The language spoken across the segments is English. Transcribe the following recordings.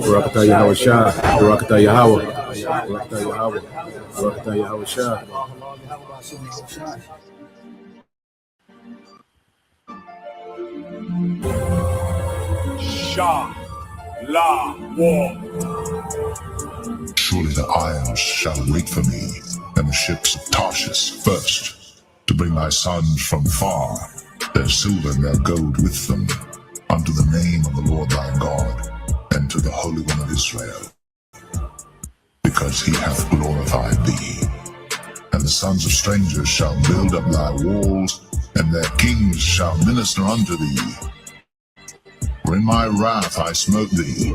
Barakatah Yahweh Shah, Barakatah Yahweh, Barakatah Yahweh, Barakatah Yahweh Shah. Shah La War. Surely the isles shall wait for me, and the ships of Tarshish first, to bring thy sons from far, their silver and their gold with them, unto the name of the Lord thy God, and to the Holy One of Israel, because he hath glorified thee. And the sons of strangers shall build up thy walls, and their kings shall minister unto thee. For in my wrath I smote thee,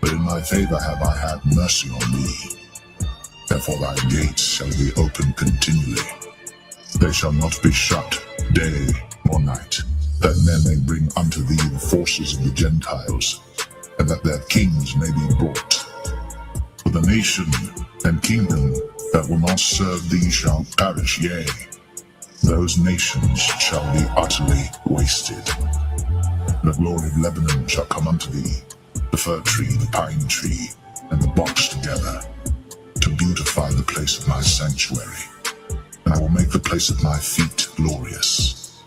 but in my favor have I had mercy on thee. Therefore thy gates shall be open continually. They shall not be shut day or night, that men may bring unto thee the forces of the Gentiles, and that their kings may be brought. For the nation and kingdom that will not serve thee shall perish, yea, those nations shall be utterly wasted. The glory of Lebanon shall come unto thee, the fir tree, the pine tree, and the box together, to beautify the place of my sanctuary. And I will make the place of my feet glorious.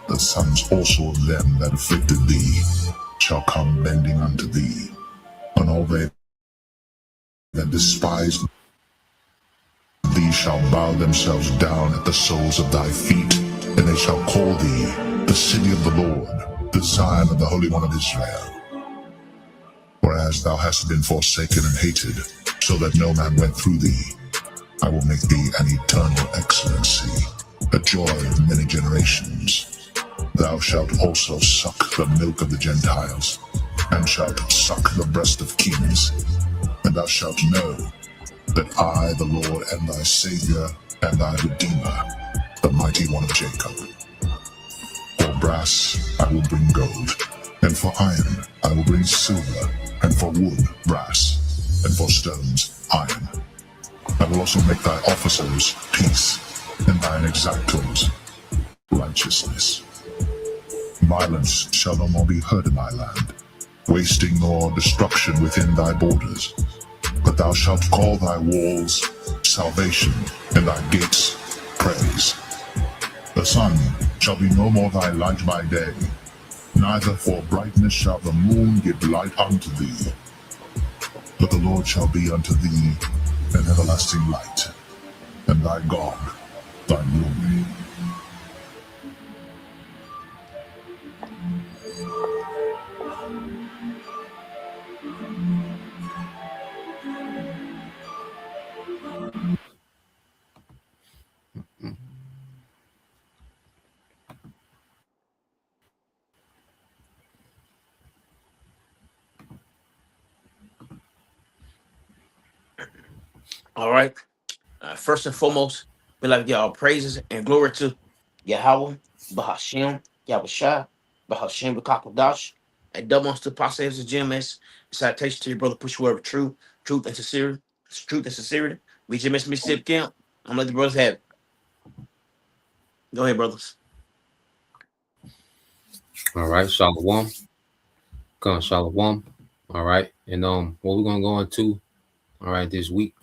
The sons also of them that afflicted thee shall come bending unto thee, and all they that despise thee shall bow themselves down at the soles of thy feet, and they shall call thee the city of the Lord, the Zion of the Holy One of Israel. Whereas thou hast been forsaken and hated, so that no man went through thee, I will make thee an eternal excellency, a joy of many generations. Thou shalt also suck the milk of the Gentiles, and shalt suck the breast of kings, and thou shalt know that I, the Lord, am thy Savior and thy Redeemer, the mighty one of Jacob. For brass I will bring gold, and for iron I will bring silver, and for wood brass, and for stones iron. I will also make thy officers peace, and thine exactors righteousness. Violence shall no more be heard in thy land, wasting nor destruction within thy borders. But thou shalt call thy walls salvation, and thy gates praise. The sun shall be no more thy light by day, neither for brightness shall the moon give light unto thee. But the Lord shall be unto thee an everlasting light, and thy God thy glory. All right. First and foremost, we like to give all praises and glory to Yahweh, Bahashem, Yahweh Shai, Bahashem, Bakakwadash, and double to Pastor GMS. Citation to your brother, push whoever truth and sincerity. We just missed Mississippi Camp. I'm gonna let the brothers have it. Go ahead, brothers. All right, Shalom. Come Shalom. All right. And what we're gonna go into, all right, this week,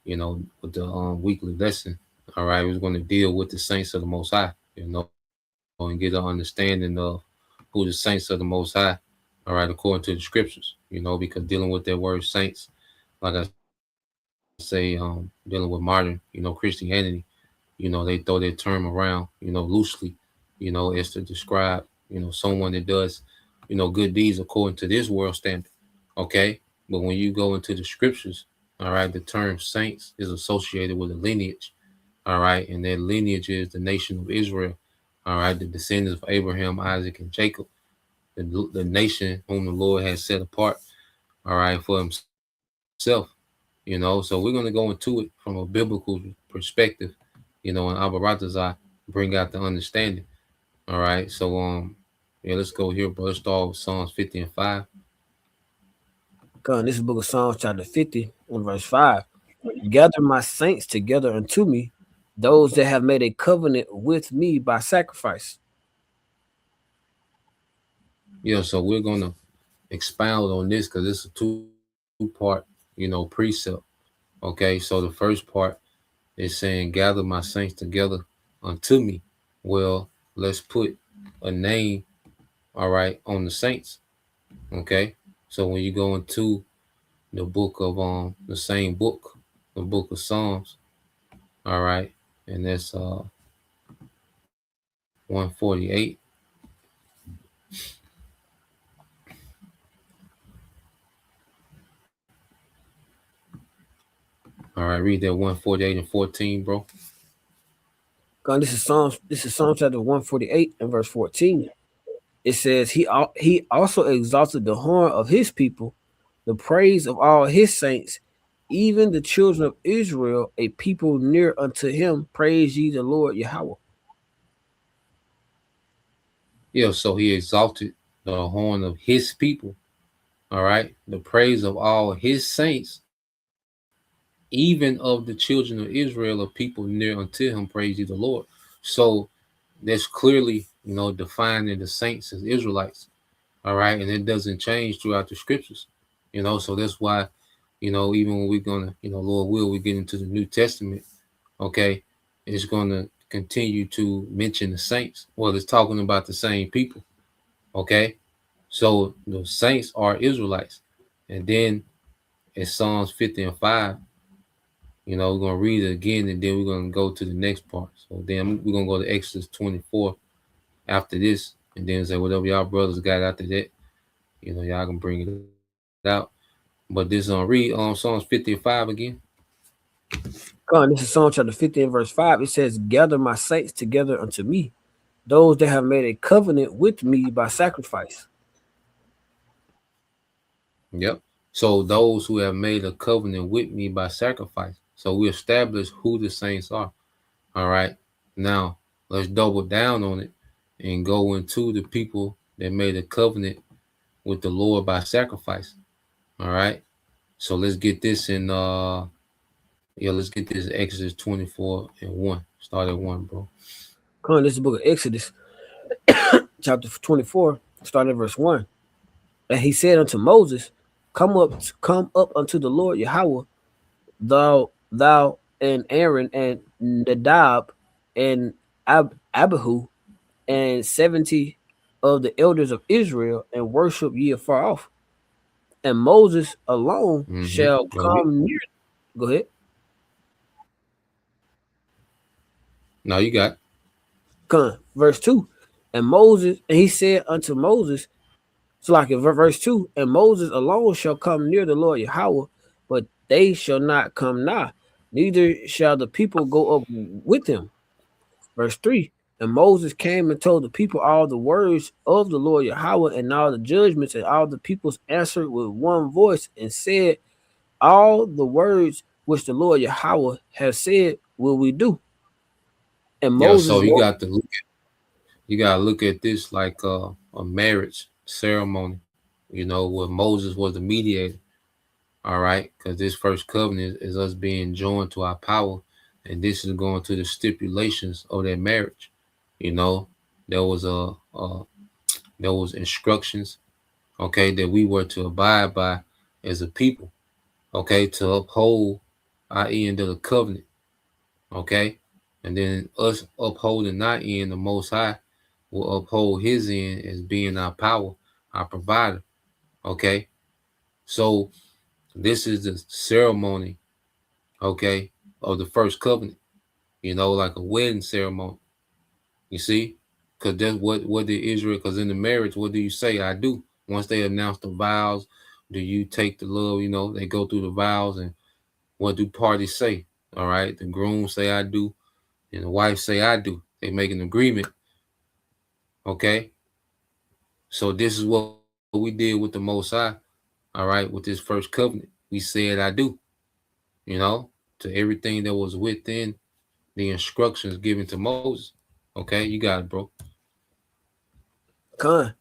with the weekly lesson. All right, we're gonna deal with the saints of the Most High, and get an understanding of who the saints of the Most High, all right, according to the scriptures, because dealing with that word saints, like I say, dealing with modern, Christianity, they throw that term around, loosely, as to describe, someone that does, good deeds according to this world standard. Okay. But when you go into the scriptures, all right, the term saints is associated with a lineage. All right. And that lineage is the nation of Israel. All right. The descendants of Abraham, Isaac, and Jacob, the nation whom the Lord has set apart. All right. For himself, so we're going to go into it from a biblical perspective, and Abba Ratazah bring out the understanding. All right. So yeah, let's go here, bro. Let's start with Psalms 50 and 5. God, this is the book of Psalms, chapter 50, and verse 5. Gather my saints together unto me, those that have made a covenant with me by sacrifice. Yeah, so we're gonna expound on this because it's a two-part, precept. Okay, so the first part is saying, gather my saints together unto me. Well, let's put a name, all right, on the saints. Okay. So when you go into the book of the same book, the book of Psalms, all right, and that's 148. All right, read that 148 and 14, bro. God, this is Psalms chapter 148 and verse 14. It says, he also exalted the horn of his people, the praise of all his saints, even the children of Israel, a people near unto him. Praise ye the Lord Yahweh. Yeah, so he exalted the horn of his people, all right, the praise of all his saints, even of the children of Israel, a people near unto him. Praise ye the Lord. So that's clearly, defining the saints as Israelites. All right. And it doesn't change throughout the scriptures, so that's why, even when we're going to, Lord will, we get into the New Testament, okay, it's going to continue to mention the saints. Well, it's talking about the same people, okay? So the saints are Israelites. And then in Psalms 50 and 5, we're going to read it again, and then we're going to go to the next part. So then we're going to go to Exodus 24 after this, and then say whatever y'all brothers got after that, y'all can bring it out. But this read Psalms 55 again. God, this is Psalm chapter 50 and verse 5. It says, gather my saints together unto me, those that have made a covenant with me by sacrifice. Yep. So those who have made a covenant with me by sacrifice. So we establish who the saints are. All right. Now let's double down on it and go into the people that made a covenant with the Lord by sacrifice. All right. So let's get this in let's get this Exodus 24 and 1. Start at 1, bro. Come on, this is the book of Exodus, chapter 24, starting at verse 1. And he said unto Moses, come up unto the Lord Yahweh, thou and Aaron and Nadab and Abihu and 70 of the elders of Israel, and worship ye afar off. And Moses alone shall come near. Go ahead. No, you got. Come, verse 2. And he said unto Moses, so like in verse 2, and Moses alone shall come near the Lord Yahweh, but they shall not come nigh, neither shall the people go up with him. Verse 3, and Moses came and told the people all the words of the Lord Yahweh and all the judgments, and all the peoples answered with one voice and said, all the words which the Lord Yahweh has said will we do. And Moses, so you got to look at this like a marriage ceremony, where Moses was the mediator. All right, because this first covenant is us being joined to our power, and this is going to the stipulations of that marriage. There was instructions, okay, that we were to abide by as a people, okay, to uphold our end of the covenant, okay, and then us upholding our end, the Most High will uphold his end as being our power, our provider, okay. So this is the ceremony, okay, of the first covenant, like a wedding ceremony. You see, because that's what did Israel, because in the marriage, what do you say? I do. Once they announce the vows, do you take the love? They go through the vows, and what do parties say? All right, the groom say I do, and the wife say I do. They make an agreement. Okay. So this is what we did with the Most High. All right, with this first covenant, we said I do. To everything that was within the instructions given to Moses. Okay, you got it, bro. Con,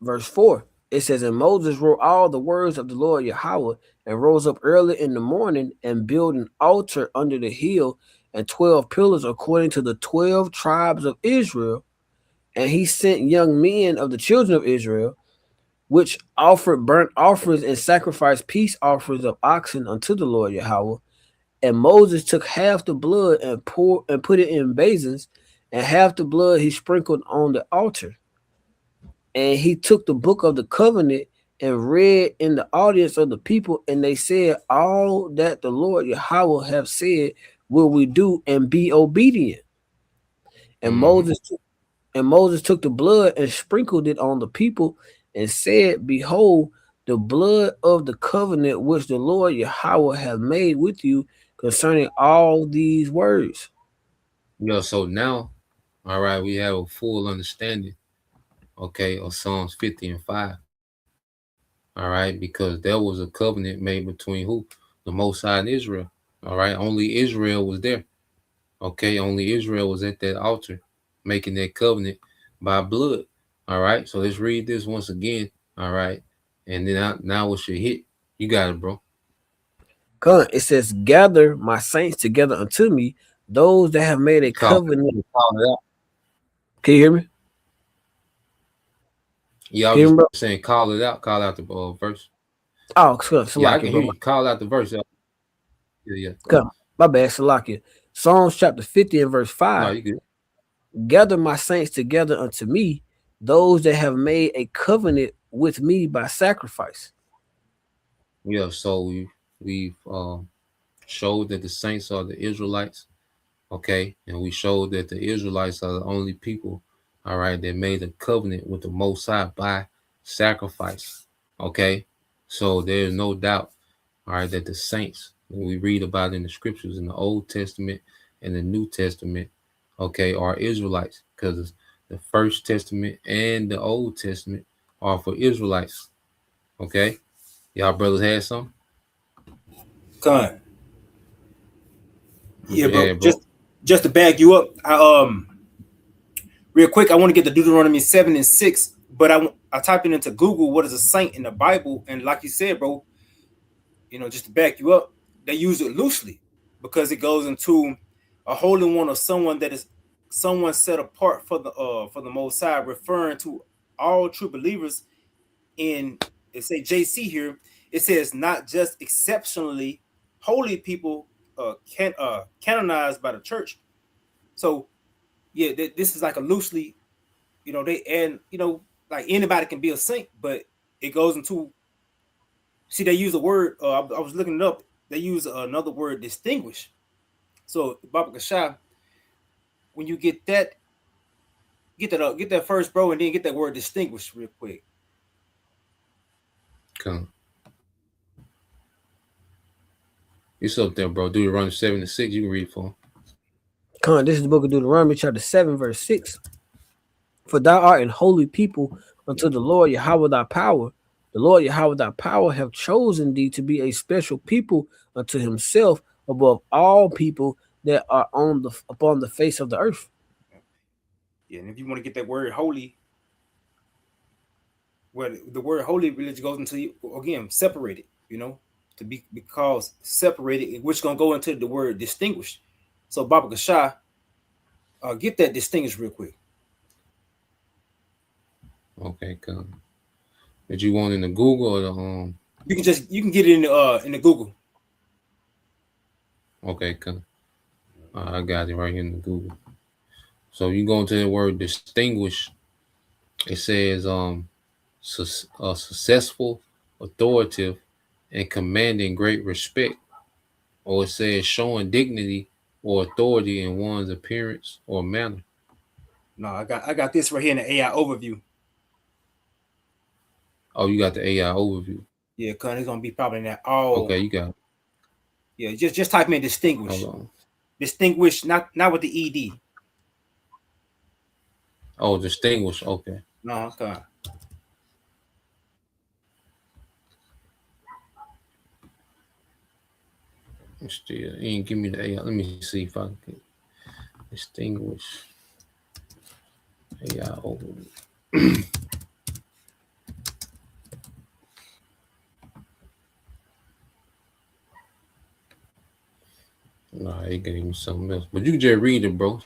verse 4. It says, and Moses wrote all the words of the Lord Yahweh, and rose up early in the morning, and built an altar under the hill, and 12 pillars according to the 12 tribes of Israel. And he sent young men of the children of Israel, which offered burnt offerings and sacrificed peace offerings of oxen unto the Lord Yahweh. And Moses took half the blood and put it in basins, and half the blood he sprinkled on the altar. And he took the book of the covenant and read in the audience of the people, and they said, all that the Lord Yahweh have said will we do, and be obedient. And Moses took the blood and sprinkled it on the people, and said, behold, the blood of the covenant which the Lord Yahweh hath made with you concerning all these words. Yeah, so now, all right, we have a full understanding, okay, of Psalms 50 and 5. All right, because there was a covenant made between who? The Most High and Israel. All right, only Israel was there. Okay, only Israel was at that altar making that covenant by blood. All right, so let's read this once again. All right, and then now it should hit. You got it, bro. Come, it says, gather my saints together unto me, those that have made a covenant. Call it out. Can you hear me? Yeah, I was just saying, call it out. Call out the verse. Oh, Salakia, yeah, I can hear you. Call out the verse. Yeah. Come, my bad, Salakia. Psalms chapter 50 and verse 5. No, you good. Gather my saints together unto me, those that have made a covenant with me by sacrifice. Yeah, so we've showed that the saints are the Israelites, okay, and we showed that the Israelites are the only people, all right, that made a covenant with the Most High by sacrifice, okay. So there's no doubt, all right, that the saints, when we read about in the scriptures in the Old Testament and the New Testament, okay, are Israelites, because the First Testament and the Old Testament are for Israelites, okay. Y'all brothers had some? Con. Yeah, bro. Just to bag you up, real quick, I want to get the Deuteronomy 7 and 6, but I typed it into Google, what is a saint in the Bible, and like you said, bro, you know, just to back you up, they use it loosely because it goes into a holy one, or someone that is someone set apart for the Most High, referring to all true believers. In it say JC here, it says not just exceptionally holy people canonized by the church. So yeah, this is like a loosely, you know, like anybody can be a saint, but it goes into, see, they use a word, I was looking it up, they use another word, distinguish. So Baba Kashah, when you get that first, bro, and then get that word distinguish real quick. Come. It's up there, bro. Deuteronomy 7 and 6. You can read for him. Come, this is the book of Deuteronomy, chapter 7, verse 6. For thou art an holy people unto the Lord Yahweh thy power. The Lord Yahweh thy power have chosen thee to be a special people unto himself above all people that are upon the face of the earth. Yeah, and if you want to get that word holy, well, the word holy really goes into, again, separated, you know, to be because separated, which is gonna go into the word distinguished. So Baba Kashah, get that distinguished real quick. Okay, come. Did you want in the Google or the You can get it in the Google. Okay, come. I got it right here in the Google. So you go into the word distinguish. It says successful, authoritative, and commanding great respect, or it says showing dignity or authority in one's appearance or manner. No, I got this right here in the AI overview. Oh, you got the AI overview. Yeah, cause it's gonna be probably in that all. Okay, you got it. Yeah, just type in distinguish. Hold on. Distinguish, not with the ED. Oh, distinguish. Okay. No, okay. Still, you ain't give me the AI. Let me see if I can distinguish AI overview. Nah, he gave me something else. But you can just read it, bro.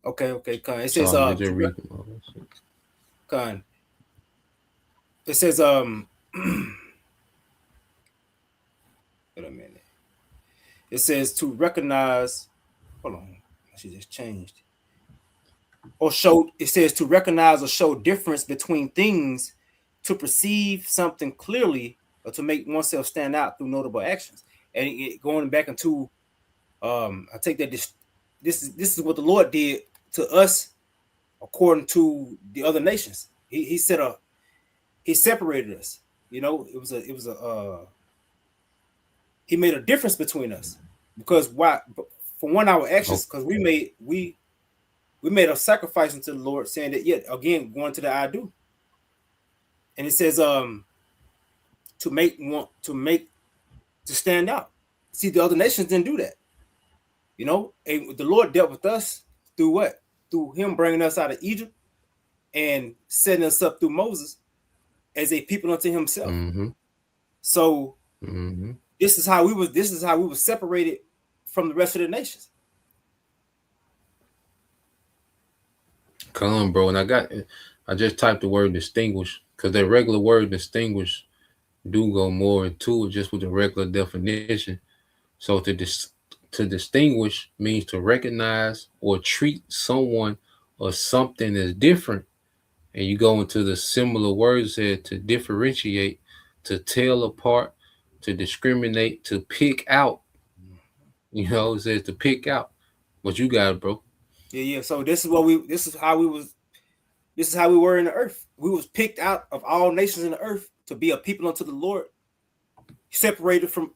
Okay, Khan. It says Sorry, just read them all that shit. Khan. It says wait a minute. It says to recognize. Hold on, she just changed. Or show. It says to recognize or show difference between things, to perceive something clearly, or to make oneself stand out through notable actions. And going back into, I take that this is what the Lord did to us, according to the other nations. He separated us. You know, it was a he made a difference between us, because why? For one, our actions, because we made a sacrifice unto the Lord, saying that yet again going to the I do, and it says to stand out. See, the other nations didn't do that. You know, and the Lord dealt with us through what? Through Him bringing us out of Egypt and setting us up through Moses as a people unto Himself. Mm-hmm. So Mm-hmm. this is how we were separated from the rest of the nations. Come on, bro. And I just typed the word distinguish, because that regular word distinguish do go more into it just with the regular definition. So to distinguish means to recognize or treat someone or something as different. And you go into the similar words here: to differentiate, to tell apart, to discriminate, to pick out. You know, it says to pick out. What you got, bro? Yeah. So this is how we were in the earth. We was picked out of all nations in the earth to be a people unto the Lord, separated from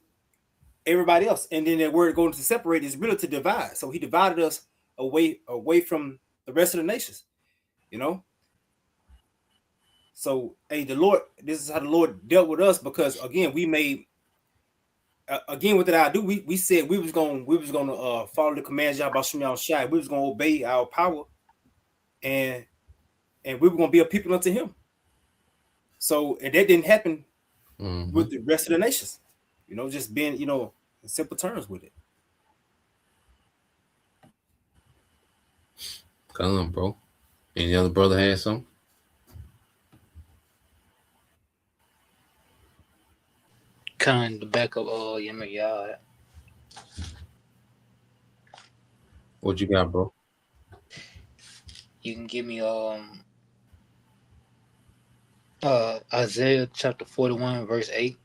everybody else. And then that word going to separate is really to divide. So He divided us away from the rest of the nations, you know. So the Lord, this is how the Lord dealt with us, because again, we made again, what did I do? We said we was gonna follow the commands of Yahweh Shai. We was gonna obey our power, and we were gonna be a people unto Him. So, and that didn't happen with the rest of the nations. You know, just being, you know, in simple terms with it. Come on, bro. Any other brother had something? Kind the back of Yemaya. What you got, bro? You can give me Isaiah chapter 41 verse 8.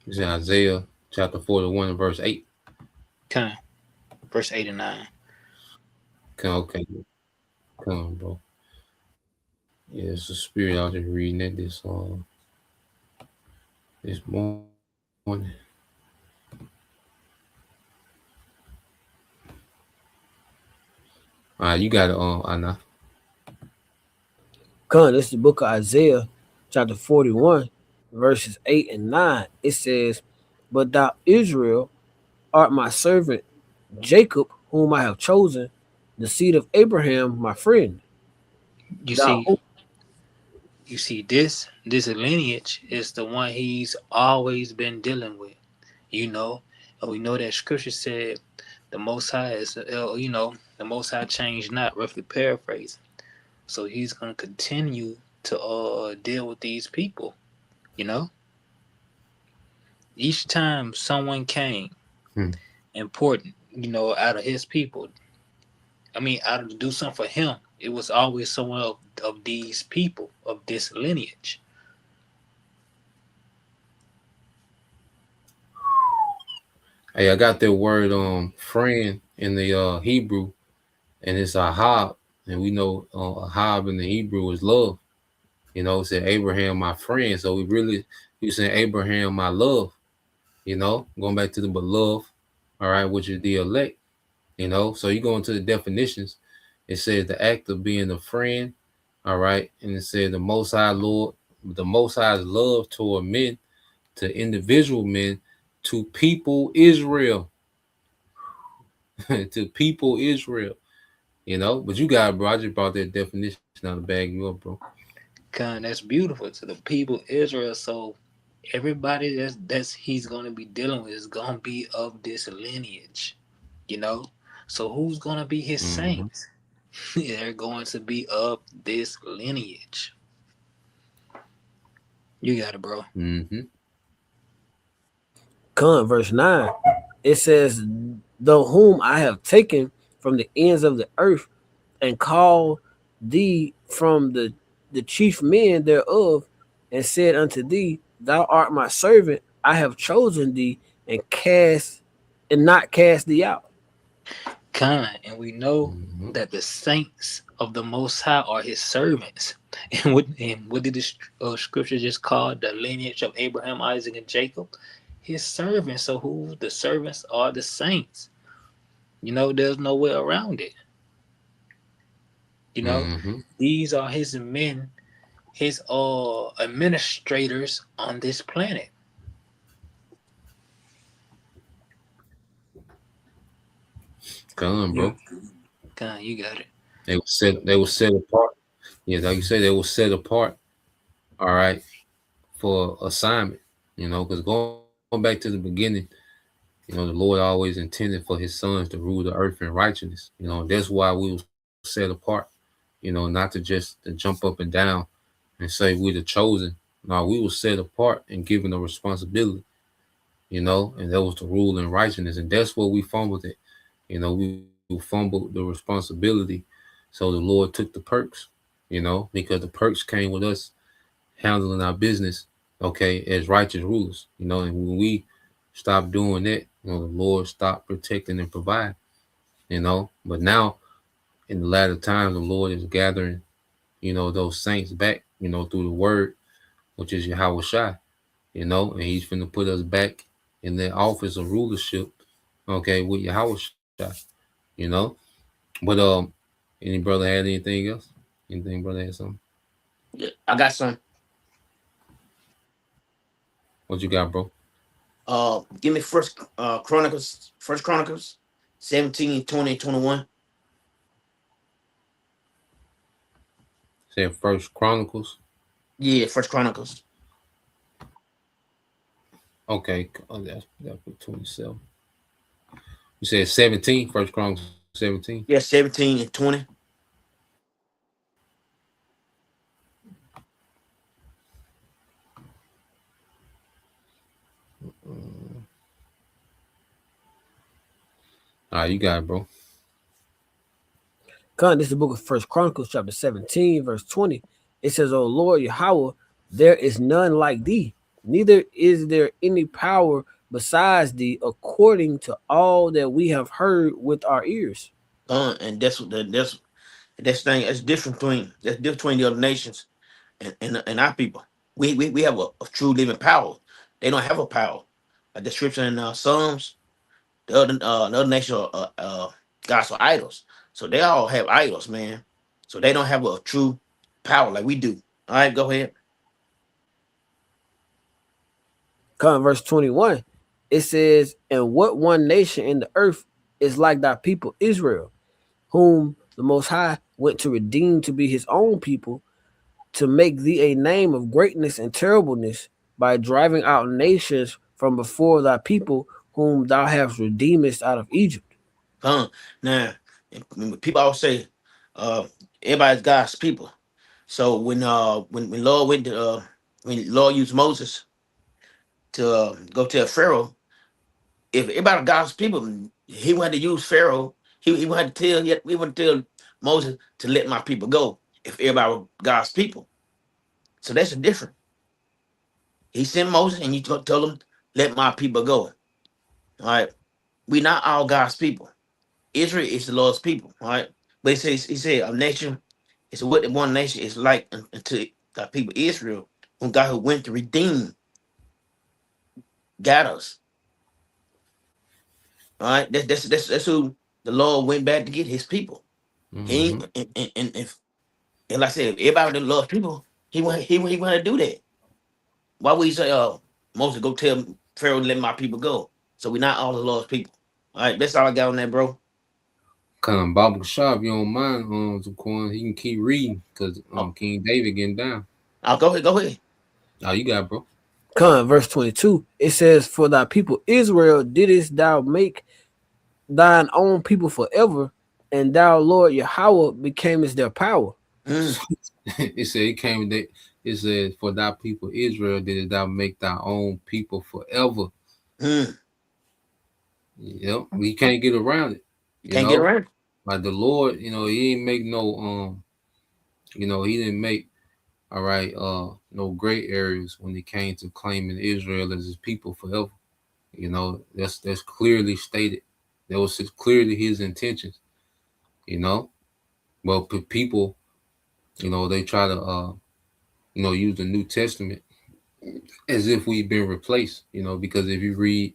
It's in Isaiah chapter 41 verse 8. Kind verse 8 and 9. Okay. Come on, bro. Yeah, it's a spirit out there reading it this morning. All right, you got it on Anna. Come, this is the book of Isaiah, chapter 41, verses 8 and 9. It says, "But thou, Israel, art my servant, Jacob, whom I have chosen, the seed of Abraham, my friend." You see this lineage is the one He's always been dealing with. You know, and we know that Scripture said the Most High is, you know, the Most High changed not, roughly paraphrasing. So He's gonna continue to deal with these people. You know, each time someone came important, you know, out of His people, out of to do something for Him, it was always someone of these people, of this lineage. Hey, I got that word friend in the Hebrew, and it's ahab, and we know ahab in the Hebrew is love. You know, it said Abraham my friend, so we saying Abraham my love. You know, going back to the beloved, all right, which is the elect. You know, so you go into the definitions. It says the act of being a friend, all right, and it says the Most High Lord, the Most High's love toward men, to individual men, to people Israel, to people Israel. You know, but you got it, bro. I just brought that definition out to bag you up, bro. God, that's beautiful, to the people Israel. So Everybody that's he's gonna be dealing with is gonna be of this lineage, you know. So who's gonna be his Mm-hmm. saints? They're going to be of this lineage. You got it, bro. Mm-hmm. Verse 9, it says, "The whom I have taken from the ends of the earth, and called thee from the chief men thereof, and said unto thee, Thou art my servant, I have chosen thee, and not cast thee out." And we know Mm-hmm. that the saints of the Most High are his servants. And what did the scripture just call the lineage of Abraham, Isaac, and Jacob? His servants. So who the servants are? The saints. You know, there's no way around it. You know, Mm-hmm. these are his men, his administrators on this planet. Come, bro. You got it. They were set apart. Yeah, like you said, they were set apart. All right, for assignment. You know, because going back to the beginning, you know, the Lord always intended for his sons to rule the earth in righteousness. You know, that's why we were set apart. You know, not to jump up and down and say we're the chosen. No, we were set apart and given a responsibility. You know, and that was to rule in righteousness, and that's what we fumbled it. You know, we fumbled the responsibility, so the Lord took the perks. You know, because the perks came with us handling our business, okay, as righteous rulers. You know, and when we stopped doing that, you know, the Lord stopped protecting and providing. You know, but now in the latter times, the Lord is gathering, you know, those saints back, you know, through the word, which is Yahweh Shai, you know, and he's finna put us back in the office of rulership, okay, with Yahweh Shai, you know. But any brother had anything else? Anything, brother had something? Yeah, I got some. What you got, bro? Give me First Chronicles 17, 20, 21. Say First Chronicles. Yeah, First Chronicles. Okay, that's 27. You said 17, First Chronicles 17. Yeah, 17 and 20. All right, you got it, bro. This is the book of First Chronicles, chapter 17, verse 20. It says, "O Lord Yahweh, there is none like thee, neither is there any power besides thee, according to all that we have heard with our ears." And that's what that's thing. That's different between the other nations and our people. We have a true living power. They don't have a power. Like the scripture in Psalms, the other nation are gods are idols. So they all have idols, man. So they don't have a true power like we do. All right, go ahead. Verse 21. It says, "And what one nation in the earth is like thy people Israel, whom the Most High went to redeem to be his own people, to make thee a name of greatness and terribleness, by driving out nations from before thy people, whom thou hast redeemest out of Egypt." Now, people always say, everybody's God's people. So when Lord went to when Lord used Moses to go tell Pharaoh, if everybody God's people, he wanted to use Pharaoh. He wanted to tell he wanted to tell Moses to let my people go. If everybody were God's people, so that's a different. He sent Moses and you told him, let my people go. All right, we not all God's people. Israel is the Lord's people. All right, but he said a nation is what the one nation is like unto the people Israel, when God who went to redeem, got us. All right, that's who the Lord went back to get his people. He Mm-hmm. and if and like I said, if everybody that loves people, he want to do that. Why would he say, Moses go tell Pharaoh to let my people go? So we're not all the Lord's people. All right, that's all I got on that, bro. Come, Baba Shah, if you don't mind, Zaquan, he can keep reading because Oh, King David getting down. I'll go ahead. Oh, you got it, bro. Verse 22, it says, "For thy people Israel didst thou make thine own people forever, and thou, Lord Yahweh, becamest their power." Mm, It said it came that it said, for thy people Israel did thou make thy own people forever. mm. Yep, we can't get around it. You Can't get know, around. like the Lord, he didn't make no he didn't make all right, no gray areas when it came to claiming Israel as his people forever. That's clearly stated. That was clearly his intentions. You know, but people, they try to use the New Testament as if we've been replaced. Because if you read,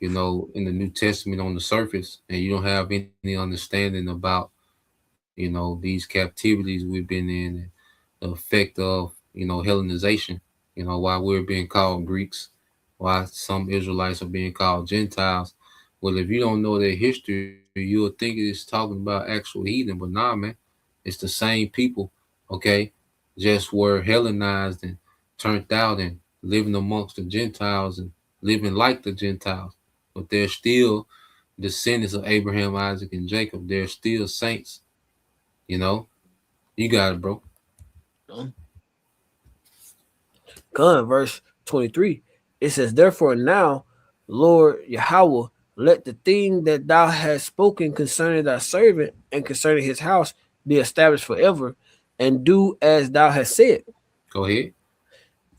in the New Testament on the surface, and you don't have any understanding about, these captivities we've been in, and the effect of, Hellenization, why we're being called Greeks, why some Israelites are being called Gentiles. Well, if you don't know their history, you'll think it's talking about actual heathen, but nah, man, it's the same people, okay, just were Hellenized and turned out and living amongst the Gentiles and living like the Gentiles, but they're still descendants of Abraham, Isaac, and Jacob. They're still saints, you know. You got it, bro. Verse 23, it says, "Therefore now, Lord Yahweh, let the thing that thou hast spoken concerning thy servant and concerning his house be established forever, and do as thou hast said." Go ahead.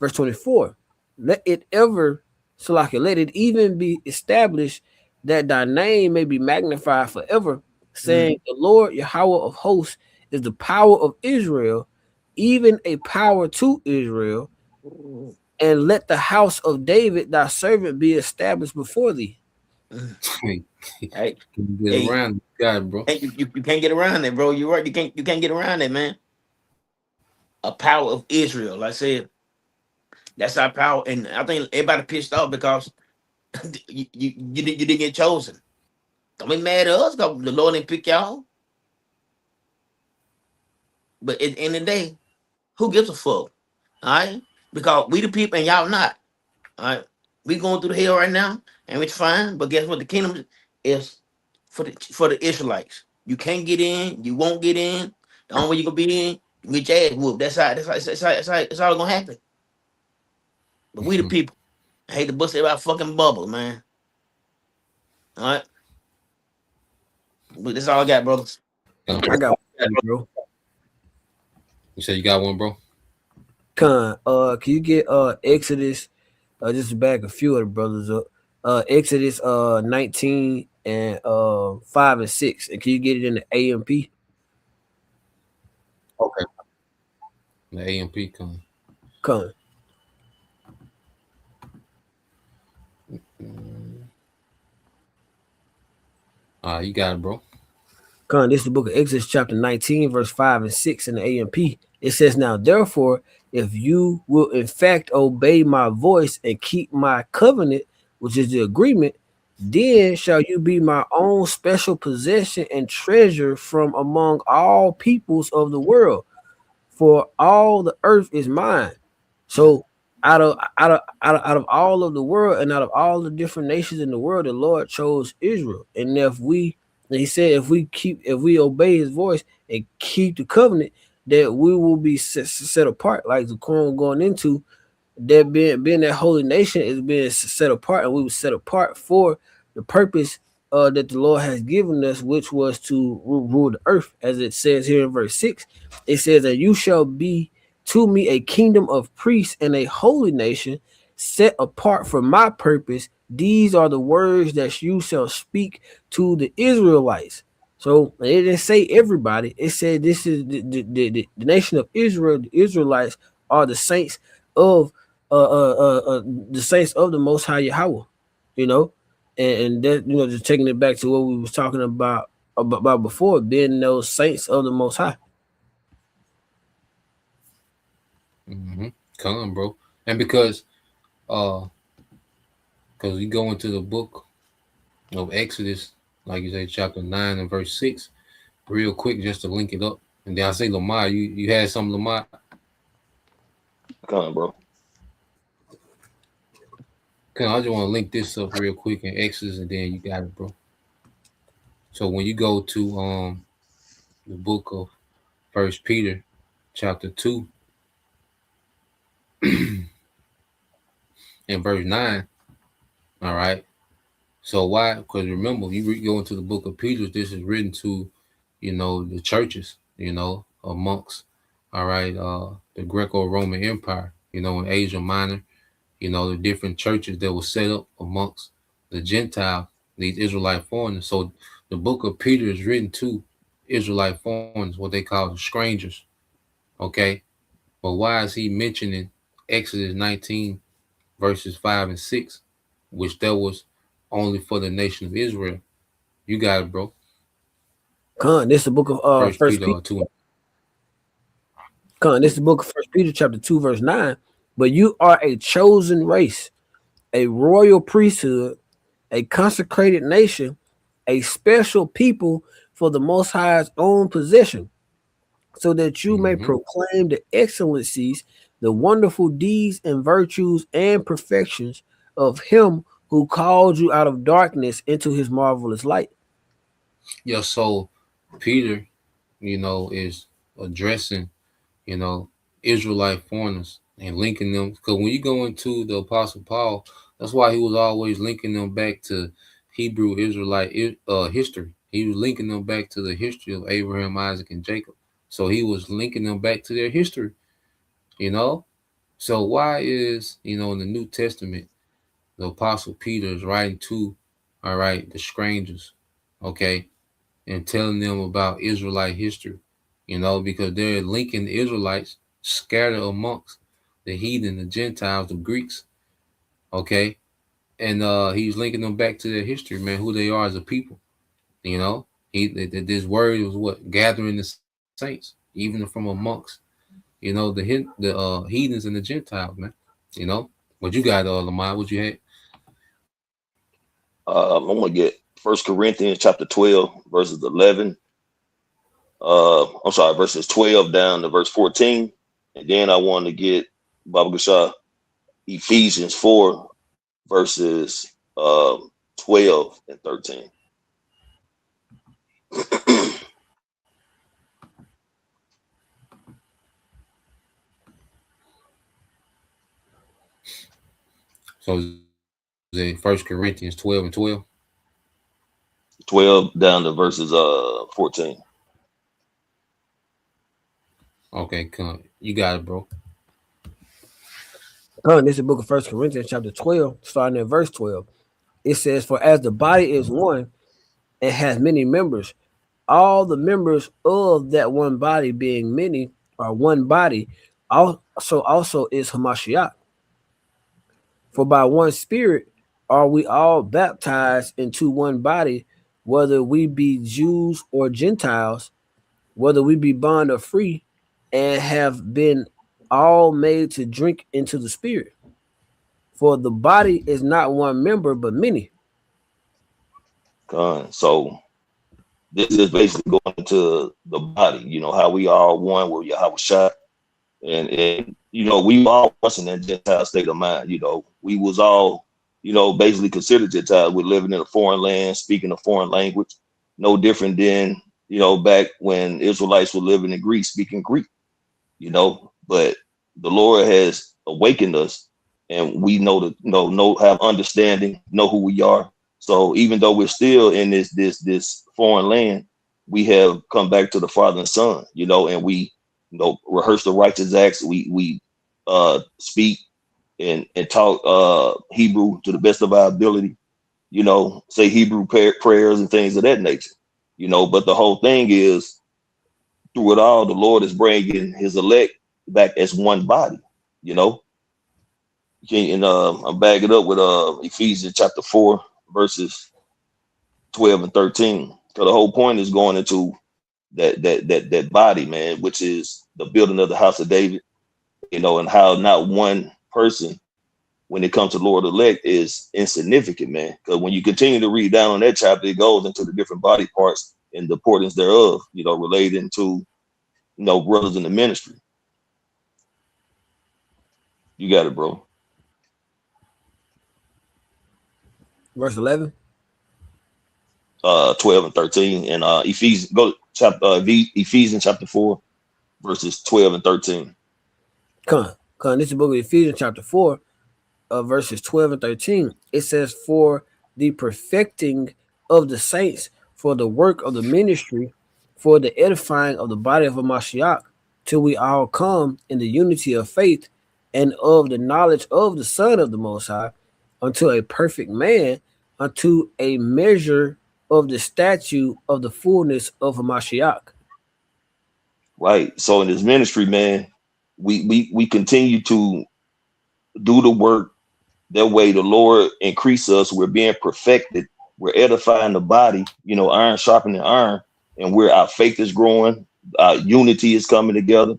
Verse 24, "Let it let it even be established that thy name may be magnified forever, saying, The Lord Yahweh of hosts is the power of Israel, even a power to Israel. And let the house of David thy servant be established before thee." Hey, Get around it. Got it, bro. hey, you can't get around it, bro. You're right. You can't get around it, man. A power of Israel. Like I said, that's our power. And I think everybody pissed off because you didn't get chosen. Don't be mad at us because the Lord didn't pick y'all. But at the end of the day, who gives a fuck? All right? Because we the people and y'all not. All right. We going through the hell right now, and it's fine. But guess what? The kingdom is for the Israelites. You can't get in. You won't get in. The only way you gonna be in, you get your ass whooped. That's how it's gonna happen. But we the people. I hate to bust about fucking bubble, man. All right. But that's all I got, brothers. I got one, bro. You said you got one, bro? Can you get Exodus? Just to back a few of the brothers up. Exodus 19 and 5 and 6. And can you get it in the AMP? Okay. The AMP come. You got it, bro. This is the book of Exodus, chapter 19, verse 5 and 6 in the AMP. It says, "Now therefore, if you will in fact obey my voice and keep my covenant, which is the agreement, then shall you be my own special possession and treasure from among all peoples of the world, for all the earth is mine." So out of all of the world and out of all the different nations in the world, the Lord chose Israel. And he said, if we obey his voice and keep the covenant, that we will be set apart, like the Quran going into, that being that holy nation is being set apart, and we were set apart for the purpose that the Lord has given us, which was to rule the earth. As it says here in verse 6, it says that you shall be to me a kingdom of priests and a holy nation, set apart for my purpose. These are the words that you shall speak to the Israelites. So it didn't say everybody. It said this is the nation of Israel. The Israelites are the saints of the Most High Yahweh. And that, just taking it back to what we was talking about before, being those saints of the Most High. Come on, bro. And because we go into the book of Exodus, like you say, chapter 9 and verse 6, real quick, just to link it up. And then I say, Lamar, you had something, Lamar? Come on, bro. I just want to link this up real quick in Exodus, and then you got it, bro. So when you go to the book of First Peter, chapter 2, and verse 9, all right. So why? Because remember, you go into the book of Peter, this is written to, the churches, amongst, all right, the Greco-Roman Empire, in Asia Minor, the different churches that were set up amongst the Gentile, these Israelite foreigners. So the book of Peter is written to Israelite foreigners, what they call the strangers. Okay. But why is he mentioning Exodus 19 verses 5 and 6, which that was only for the nation of Israel? You got it, bro. This is the book of First Peter. 2. This is the book of First Peter, chapter 2, verse 9. But you are a chosen race, a royal priesthood, a consecrated nation, a special people for the Most High's own possession, so that you may proclaim the excellencies, the wonderful deeds and virtues and perfections of him who called you out of darkness into his marvelous light. Yeah, so Peter, is addressing, Israelite foreigners and linking them. Because when you go into the Apostle Paul, that's why he was always linking them back to Hebrew Israelite history. He was linking them back to the history of Abraham, Isaac, and Jacob. So he was linking them back to their history, So why is, in the New Testament, the Apostle Peter is writing to, all right, the strangers, okay, and telling them about Israelite history, because they're linking the Israelites scattered amongst the heathen, the Gentiles, the Greeks, okay, and he's linking them back to their history, man, who they are as a people, this word was what? Gathering the saints, even from amongst, the heathens and the Gentiles, man, what you got, Lamar, what you had? I'm gonna get 1 Corinthians chapter 12, verses 11. Verses 12 down to verse 14. And then I want to get Baba Gashah Ephesians 4, verses 12 and 13. So is it 1 Corinthians 12 and 12? 12 down to verses 14. Okay, come. You got it, bro. This is the book of 1 Corinthians chapter 12, starting at verse 12. It says, for as the body is one and has many members, all the members of that one body being many are one body, also is Hamashiach. For by one spirit are we all baptized into one body, whether we be Jews or Gentiles, whether we be bond or free, and have been all made to drink into the spirit. For the body is not one member, but many. So this is basically going to the body, how we are one with Yahweh Shai. And we all once in that Gentile state of mind, we was all, basically considered Gentiles. We're living in a foreign land, speaking a foreign language, no different than, back when Israelites were living in Greece, speaking Greek, but the Lord has awakened us and we know have understanding, know who we are. So even though we're still in this foreign land, we have come back to the Father and Son, and we rehearse the righteous acts. We speak and talk Hebrew to the best of our ability, say Hebrew prayers and things of that nature, but the whole thing is through it all, the Lord is bringing his elect back as one body, and I'm backing it up with Ephesians chapter 4, verses 12 and 13. So the whole point is going into that body, man, which is the building of the house of David, and how not one person, when it comes to Lord elect, is insignificant, man. Because when you continue to read down on that chapter, it goes into the different body parts and the importance thereof, relating to, brothers in the ministry. You got it, bro. Verse 11. 12 and 13, and Ephesians Ephesians chapter 4, verses 12 and 13. Come. This is the book of Ephesians chapter 4, verses 12 and 13. It says, for the perfecting of the saints, for the work of the ministry, for the edifying of the body of Mashiach, till we all come in the unity of faith and of the knowledge of the Son of the Most High, unto a perfect man, unto a measure of the statue of the fullness of Mashiach. Right. So in this ministry, man, we continue to do the work. That way the Lord increase us. We're being perfected. We're edifying the body, you know, iron sharpening iron, and our faith is growing. Our unity is coming together,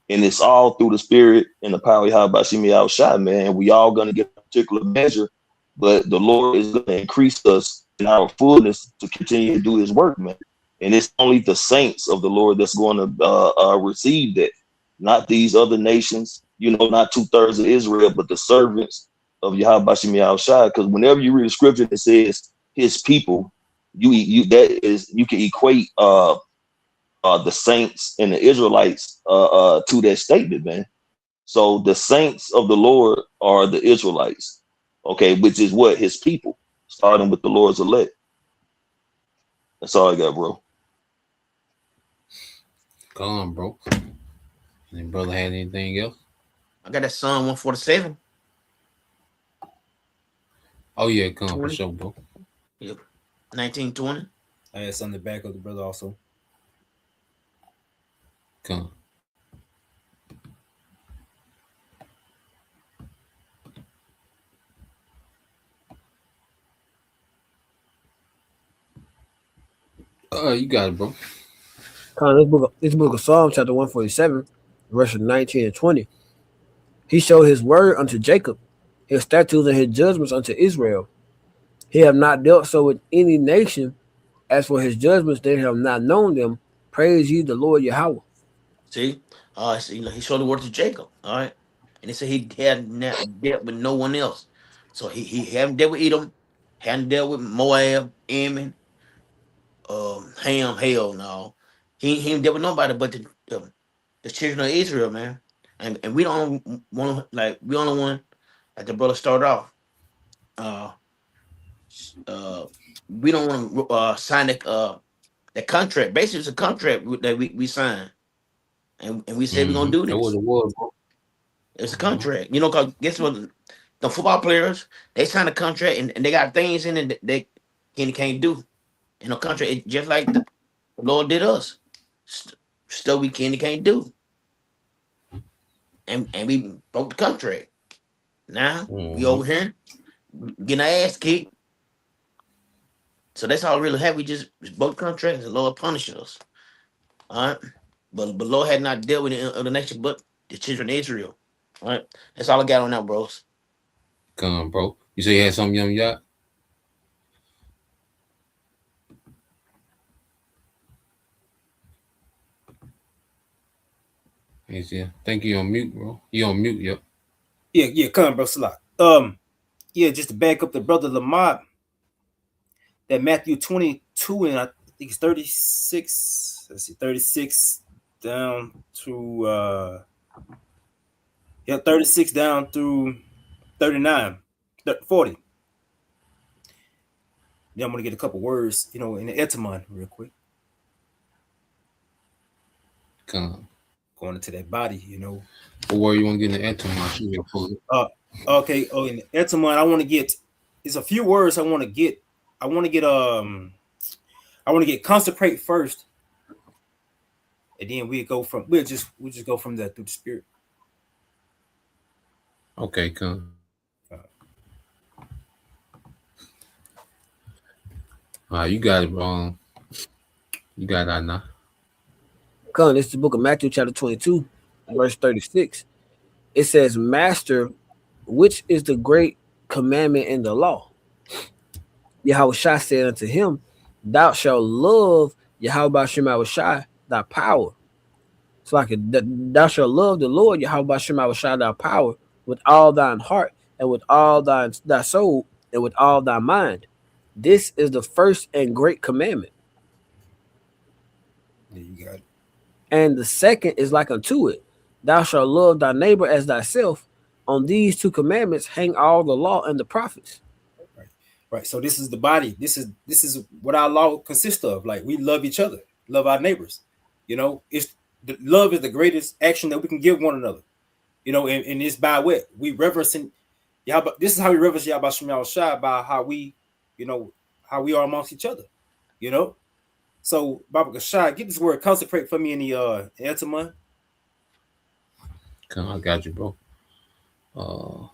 and it's all through the Spirit and the power of Yahweh Shai, man. We all going to get a particular measure, but the Lord is going to increase us in our fullness to continue to do his work, man. And it's only the saints of the Lord that's going to receive that, not these other nations, you know, not 2/3 of Israel, but the servants of Yahweh Shai. Because whenever you read a scripture that says his people, you can equate the saints and the Israelites to that statement, man. So the saints of the Lord are the Israelites, okay, which is what? His people, starting with the Lord's elect. That's all I got, bro. Go on, bro. Any brother had anything else? I got that Psalm 147. Oh yeah, come on, for sure, bro. Yep. 1920. I had something back of the brother also. Come. You got it, bro. This book of Psalms, chapter 147, verses 19 and 20. He showed his word unto Jacob, his statutes and his judgments unto Israel. He have not dealt so with any nation. As for his judgments, they have not known them. Praise ye the Lord Yahweh. See, he showed the word to Jacob. All right, and he said he had not dealt with no one else. So he hadn't dealt with Edom, hadn't dealt with Moab, Ammon, Ham. Hell no, he ain't dealt with nobody but the children of Israel, man. And we don't want to we only want, like the brother started off. We don't want to sign that contract. Basically, it's a contract that we signed, and we said we're gonna do this. That was a word, bro. It's a contract, you know. Cause guess what? The football players, they sign a contract and they got things in it that they can't do. In a contract, just like the Lord did us. Stuff we can't do, and we broke the contract. Now we over here getting our ass kicked. So that's all really have. We just broke contracts and the Lord punished us. All right. But Lord had not dealt with the other nation but the children of Israel. All right. That's all I got on that, bros. Come on, bro. You say you had something, young yacht? Yeah. Thank you on mute, bro. You on mute, yep. Yeah, come on, bro. Salah. Yeah, just to back up the brother Lamont, that Matthew 22 and I think it's 36. Let's see, 36 down to 36 down through 39, 40. Yeah, I'm gonna get a couple words, you know, in the Etamon real quick. Come on. Going into that body, you know. What word you want to get in the Etamon? Okay. Oh, in the Etamon, I want to get. It's a few words I want to get. I want to get consecrate first, and then we'll just go from there through the Spirit. Okay, come. You got it, bro. You got that now. Come, this is the book of Matthew, chapter 22, verse 36. It says, Master, which is the great commandment in the law? Yahweh Shai said unto him, Thou shalt love Yahweh Shai, thy power. It's like thou shalt love the Lord Yahweh Shai, thy power, with all thine heart and with all thy soul and with all thy mind. This is the first and great commandment. There you got it. And the second is like unto it. Thou shalt love thy neighbor as thyself. On these two commandments hang all the law and the prophets. Right. So this is the body. This is what our law consists of. Like, we love each other, love our neighbors. You know, it's the love is the greatest action that we can give one another. You know, and it's by what we reverencing Yahweh. This is how we reverence Yahweh Shem Yahushua, by how we, you know, how we are amongst each other. You know. So Baba Kashai, get this word consecrate for me in the Eltaman. Come on, I got you, bro. All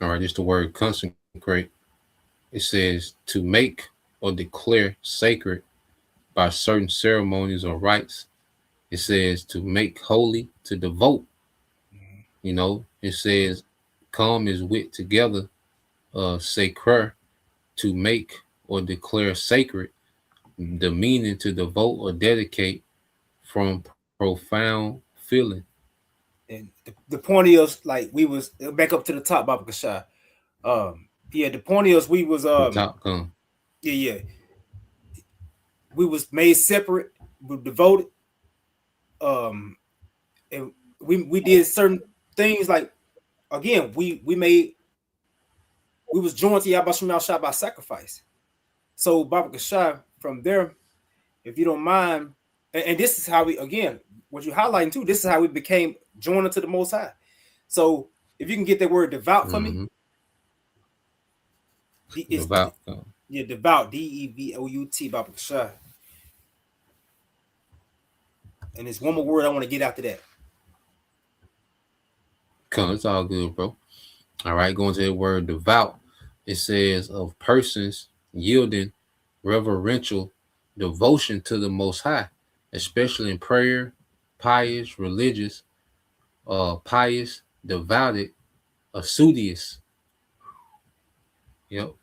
right, it's the word consecrate. It says to make or declare sacred by certain ceremonies or rites. It says to make holy, to devote. You know, it says come is with together, sacre, to make or declare sacred. The meaning to devote or dedicate from profound feeling. And the point is, like, we was back up to the top, Baba Kashai. Yeah, the point is we was Top come. yeah. We was made separate, we devoted. And we did certain things, like, again, we was joined to Yahweh Shem Yahushua by sacrifice. So Baba Kashai, from there, if you don't mind, and this is how we, again, what you're highlighting too, this is how we became joined unto the Most High. So if you can get that word devout for me. Devout. Yeah, devout, D-E-V-O-U-T, Baba Kashai. And there's one more word I want to get after that. Come, it's all good, bro. All right, going to the word devout. It says of persons yielding reverential devotion to the Most High, especially in prayer, pious, religious, pious, devoted, assiduous. Yep.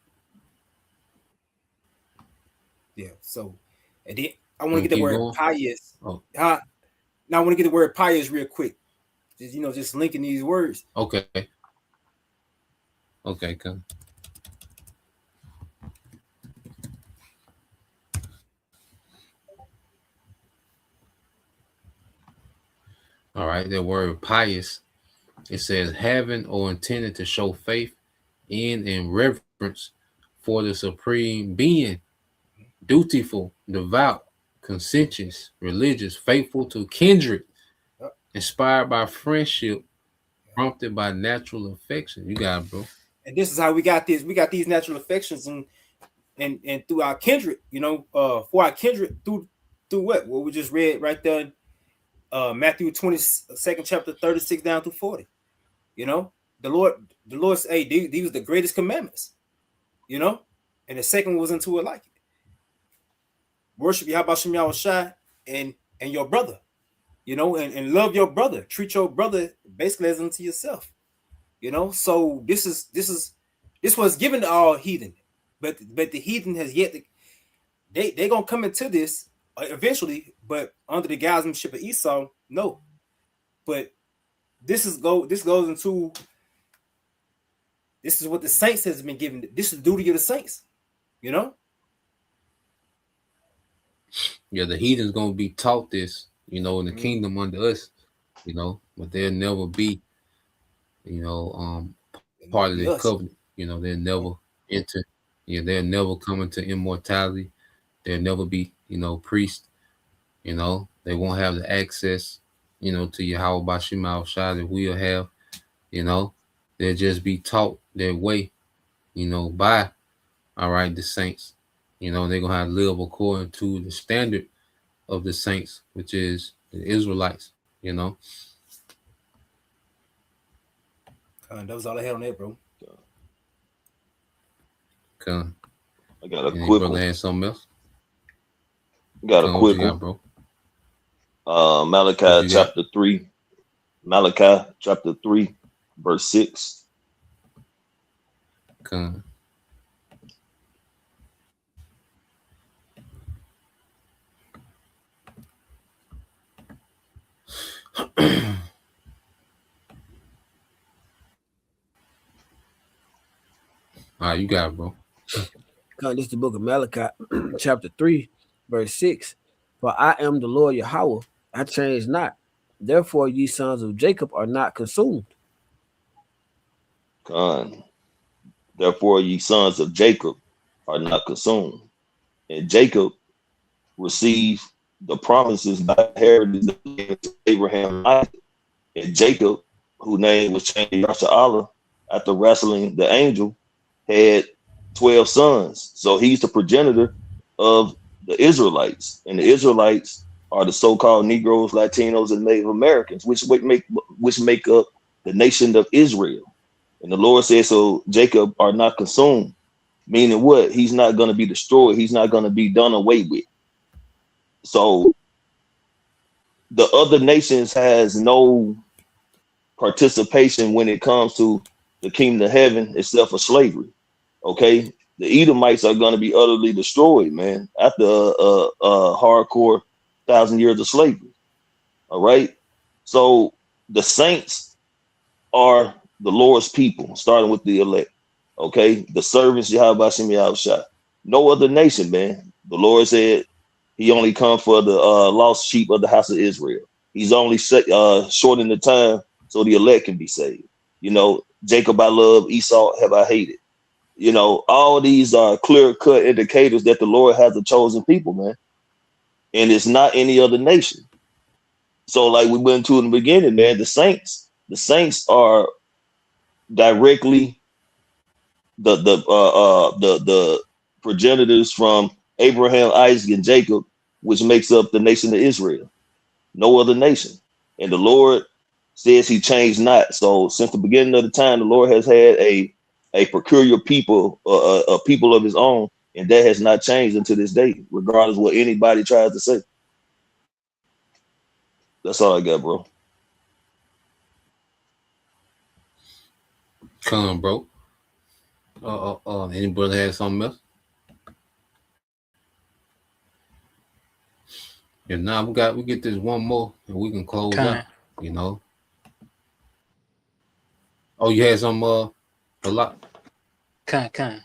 Yeah. So, and then I want to get the word going? pious. Oh. Now I want to get the word pious real quick. Just linking these words. Okay. Okay, come. All right, the word pious, it says having or intended to show faith in and reverence for the supreme being, dutiful, devout, conscientious, religious, faithful to kindred, inspired by friendship, prompted by natural affection. You got it, bro. And this is how we got this. We got these natural affections and through our kindred, for our kindred through what? What we just read right there in Matthew 22nd chapter 36 down to 40. The Lord said, hey, these are the greatest commandments, and the second was unto it like it. Worship Yahweh Shem Yahushua and your brother, and love your brother. Treat your brother basically as unto yourself, So this was given to all heathen, but the heathen has yet to, they gonna come into this eventually, but under the guiselmanship of Esau, no. But this goes into, this is what the saints has been given. This is the duty of the saints, Yeah, the heathen's gonna be taught this, in the kingdom under us, but they'll never be, part of the covenant. They'll never enter. Yeah, they'll never come into immortality. They'll never be, priest. They won't have the access, to Yahweh Bashim Yahushua that we'll have. They'll just be taught their way, by, all right, the saints. They're gonna have to live according to the standard of the saints, which is the Israelites. That was all I had on that, bro. Okay. I got a quick one. Had something else? Got a quick one, bro. Malachi chapter 3. Malachi chapter 3, verse 6. Okay. All right, you got it, bro. This is the book of Malachi, chapter 3, verse 6. For I am the Lord Yahweh, I change not. Therefore, ye sons of Jacob are not consumed. Con. Therefore, ye sons of Jacob are not consumed. And Jacob received the promises by heritage of Abraham and Isaac. And Jacob, whose name was changed to Yasha after wrestling the angel, had 12 sons. So he's the progenitor of the Israelites. And the Israelites are the so-called Negroes, Latinos, and Native Americans, which make up the nation of Israel. And the Lord said, so Jacob are not consumed, meaning what? He's not going to be destroyed. He's not going to be done away with. So the other nations has no participation when it comes to the kingdom of heaven except for slavery. Okay, the Edomites are going to be utterly destroyed, man, after hardcore 1,000 years of slavery. All right, so the saints are the Lord's people, starting with the elect. Okay, the servants, Yahweh Shem Yahushua. No other nation, man. The Lord said he only come for the lost sheep of the house of Israel. He's only shortening the time so the elect can be saved. You know, Jacob I love, Esau have I hated. You know, all these are clear-cut indicators that the Lord has a chosen people, man. And it's not any other nation. So like we went to in the beginning, man, the saints are directly the progenitors from Abraham, Isaac, and Jacob, which makes up the nation of Israel. No other nation. And the Lord says he changed not. So since the beginning of the time, the Lord has had a peculiar people, a people of his own, and that has not changed until this day, regardless of what anybody tries to say. That's all I got, bro. Come on, bro. Anybody have something else? If not, we get this one more and we can close out, you know. Oh, you had some a lot. Kind.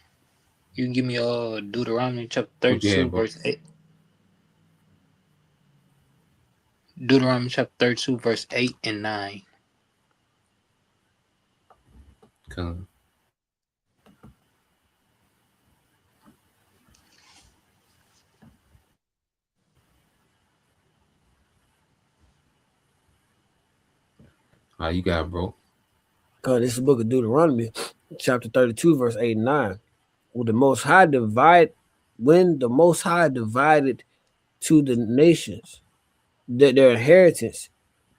You can give me Deuteronomy chapter 32, verse 8. Deuteronomy chapter 32, verse 8 and 9. Come. You got it, bro. This is the book of Deuteronomy, chapter 32, verse 8 and 9. When the Most High divided to the nations their inheritance,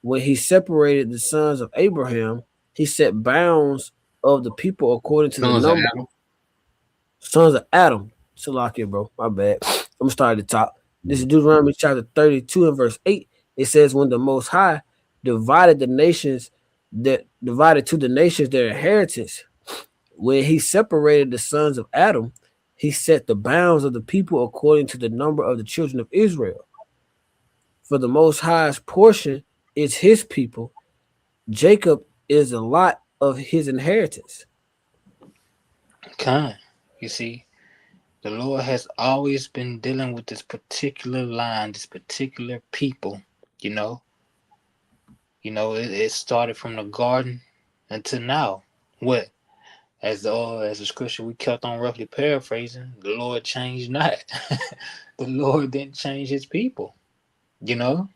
when he separated the sons of Abraham, he set bounds of the people according to the number. Sons of Adam. So lock it, bro. My bad. I'm gonna start at the top. This is Deuteronomy chapter 32 and verse 8. It says, when the Most High divided to the nations their inheritance, when he separated the sons of Adam, he set the bounds of the people according to the number of the children of Israel. For the Most High's portion is his people. Jacob is a lot of his inheritance. You see, the Lord has always been dealing with this particular line, this particular people, you know. It started from the garden until now. What? As the scripture we kept on roughly paraphrasing, the Lord changed not. The Lord didn't change his people. You know?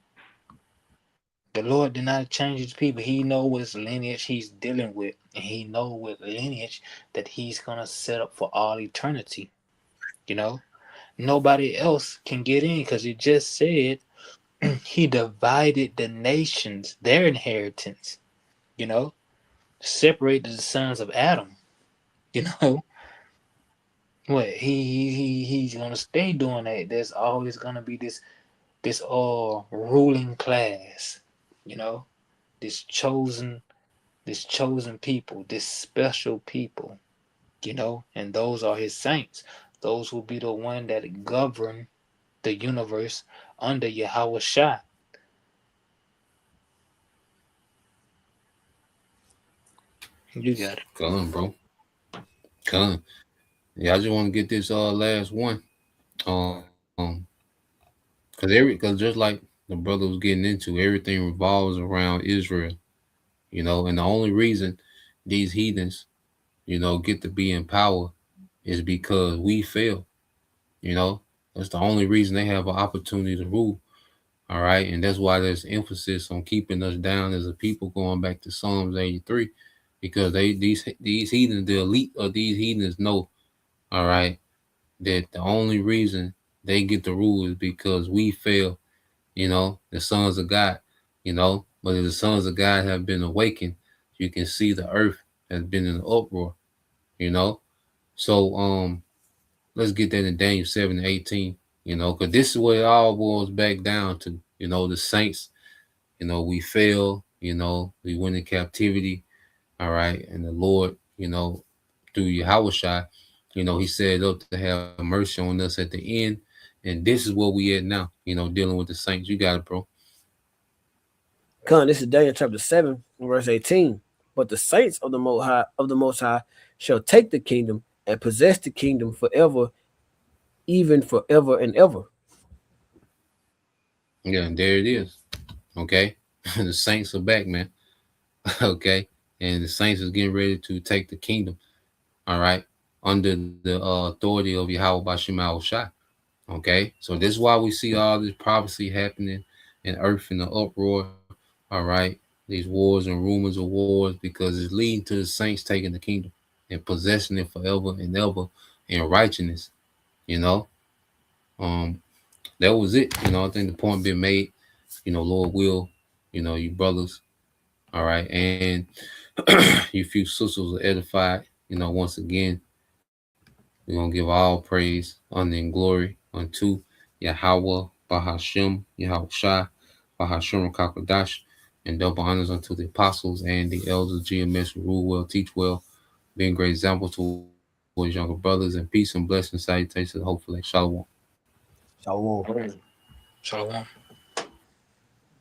The Lord did not change his people. He knows what lineage he's dealing with. And he knows what lineage that he's going to set up for all eternity. You know? Nobody else can get in because it just said he divided the nations, their inheritance. You know? Separated the sons of Adam. You know? What? He's going to stay doing that. There's always going to be this ruling class. You know, this chosen people, this special people, you know, and those are his saints. Those will be the one that govern the universe under Yahweh Shah. You got it. Come, bro. Come. Yeah, I just want to get this last one. Cause just like the brother was getting into, everything revolves around Israel, you know, and the only reason these heathens, you know, get to be in power is because we fail, you know. That's the only reason they have an opportunity to rule. All right. And that's why there's emphasis on keeping us down as a people, going back to Psalms 83, because these heathens, the elite of these heathens know, all right, that the only reason they get to rule is because we fail, you know, the sons of God, you know. But if the sons of God have been awakened, you can see the earth has been in an uproar, you know. So let's get that in Daniel 7:18, you know, because this is what it all boils back down to, you know, the saints, you know, we fail, you know, we went in captivity, all right, and the Lord, you know, through Yahushua, you know, he said up to have mercy on us at the end, and this is where we at now, you know, dealing with the saints. You got it, bro. Come, this is Daniel chapter 7, verse 18. But the saints of the Most High shall take the kingdom and possess the kingdom forever, even forever and ever. Yeah, and there it is. Okay. The saints are back, man. Okay. And the saints is getting ready to take the kingdom. All right. Under the authority of Yahweh Bashim Al-Shai. Okay. So this is why we see all this prophecy happening in earth in the uproar. All right. These wars and rumors of wars, because it's leading to the saints taking the kingdom and possessing it forever and ever in righteousness. You know. That was it. You know, I think the point been made. You know, Lord will, you know, you brothers, all right, and you few sisters are edified. You know, once again, we're gonna give all praise, honor, and glory unto Yahweh, Bahashem, Yahweh Shai, Bahashem Kakadash, and double honors unto the apostles and the elders, GMS, who rule well, teach well, being great example to his younger brothers, and peace and blessings, salutations, hopefully, shalom. Shalom. Shalom.